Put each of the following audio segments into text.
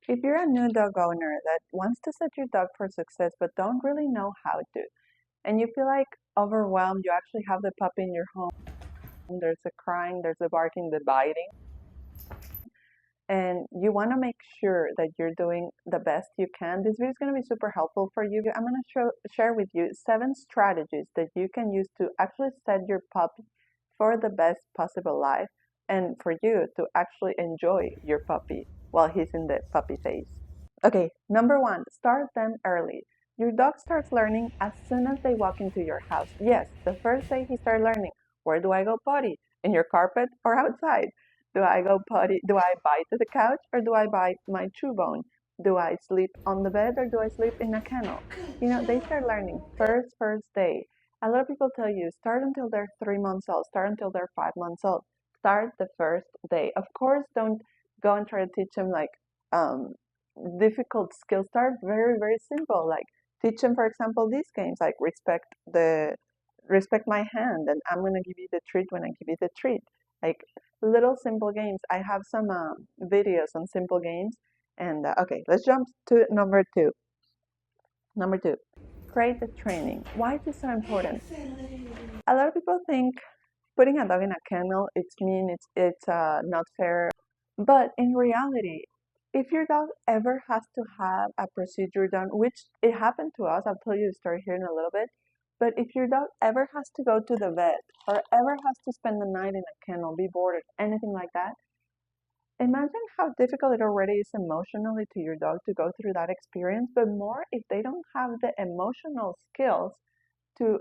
If you're a new dog owner that wants to set your dog for success but don't really know how to, and you feel like overwhelmed, you actually have the puppy in your home, there's the crying, there's the barking, the biting, and you want to make sure that you're doing the best you can, this video is going to be super helpful for you. I'm going to share with you 7 strategies that you can use to actually set your puppy for the best possible life and for you to actually enjoy your puppy while he's in the puppy phase. Okay, number 1, start them early. Your dog starts learning as soon as they walk into your house. Yes, the first day he starts learning, where do I go potty? In your carpet or outside? Do I go potty? Do I bite to the couch or do I bite my chew bone? Do I sleep on the bed or do I sleep in a kennel? They start learning first day. A lot of people tell you start until they're 3 months old, start until they're 5 months old. Start the first day. Of course, don't go and try to teach them like difficult skills. Start very simple. Like teach them, for example, these games like respect my hand, and I'm gonna give you the treat when I give you the treat. Like little simple games. I have some videos on simple games. And okay, let's jump to number 2. Number 2, create the training. Why is this so important? A lot of people think putting a dog in a kennel it's mean, it's not fair, but in reality, if your dog ever has to have a procedure done, which it happened to us, I'll tell you the story here in a little bit, but if your dog ever has to go to the vet or ever has to spend the night in a kennel, be boarded, anything like that, imagine how difficult it already is emotionally to your dog to go through that experience, but more if they don't have the emotional skills to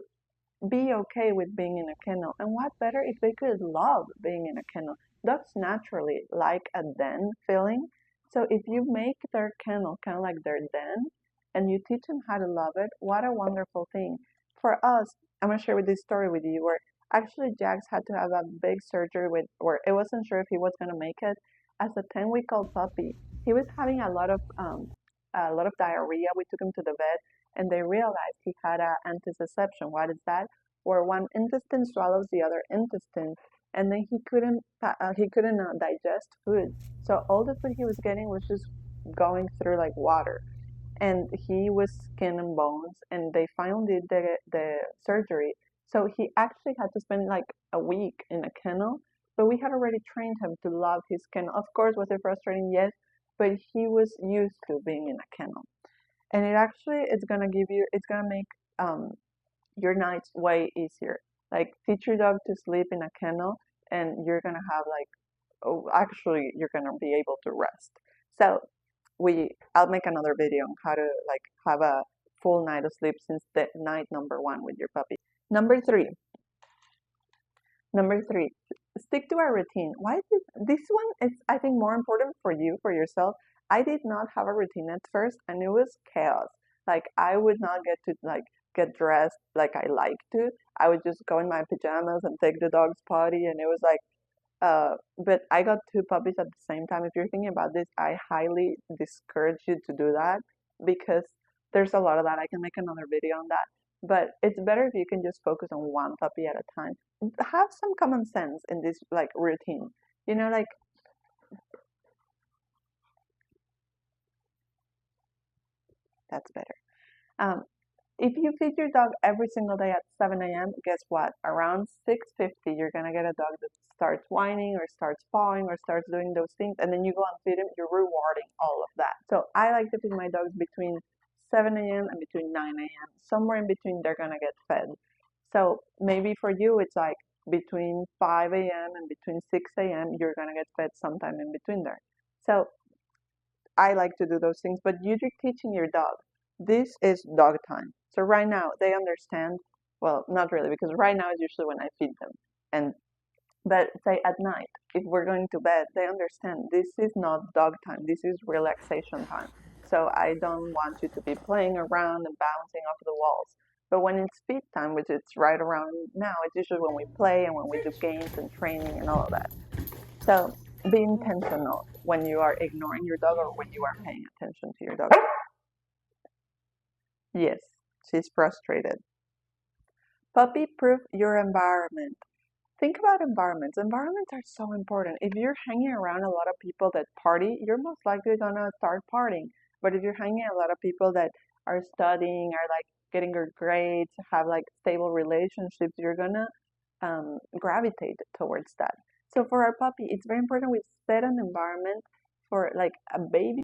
be okay with being in a kennel. And what better if they could love being in a kennel? Dogs naturally like a den feeling. So if you make their kennel kind of like their den and you teach them how to love it, what a wonderful thing. For us, I'm going to share with this story with you where actually Jax had to have a big surgery with where it wasn't sure if he was going to make it. As a 10-week-old puppy, he was having a lot of diarrhea. We took him to the vet and they realized he had a antiception. What is that? Where one intestine swallows the other intestine, and then he couldn't digest food. So all the food he was getting was just going through like water, and he was skin and bones. And they finally did the surgery. So he actually had to spend like a week in a kennel. But we had already trained him to love his kennel. Of course, was it frustrating? Yes, but he was used to being in a kennel, and it's gonna make your nights way easier. Like teach your dog to sleep in a kennel, and you're gonna have like, oh, actually, you're gonna be able to rest. So I'll make another video on how to like have a full night of sleep since the night number 1 with your puppy. Number 3. Number 3. Stick to a routine. Why is this one is I think more important for you, for yourself. I did not have a routine at first, and it was chaos. Like I would not get to like get dressed like I like to. I would just go in my pajamas and take the dog's potty, and it was like but I got 2 puppies at the same time. If you're thinking about this, I highly discourage you to do that because there's a lot of that. I can make another video on that. But it's better if you can just focus on one puppy at a time. Have some common sense in this like routine. Like that's better. Um, if you feed your dog every single day at 7 a.m., guess what? Around 6:50, you're gonna get a dog that starts whining or starts pawing or starts doing those things, and then you go and feed him. You're rewarding all of that. So I like to feed my dogs between 7 a.m. and between 9 a.m. Somewhere in between, they're gonna get fed. So maybe for you, it's like between 5 a.m. and between 6 a.m. You're gonna get fed sometime in between there. So I like to do those things, but you're teaching your dog. This is dog time. So right now they understand. Well, not really, because right now is usually when I feed them. And but say at night, if we're going to bed, they understand this is not dog time. This is relaxation time. So I don't want you to be playing around and bouncing off the walls. But when it's feed time, which it's right around now, it's usually when we play and when we do games and training and all of that. So be intentional when you are ignoring your dog or when you are paying attention to your dog. Yes, she's frustrated. Puppy proof your environment. think about environments. Environments are so important. If you're hanging around a lot of people that party, you're most likely gonna start partying. But if you're hanging a lot of people that are studying, are like getting good grades, have like stable relationships, you're gonna gravitate towards that. So for our puppy, it's very important we set an environment for like a baby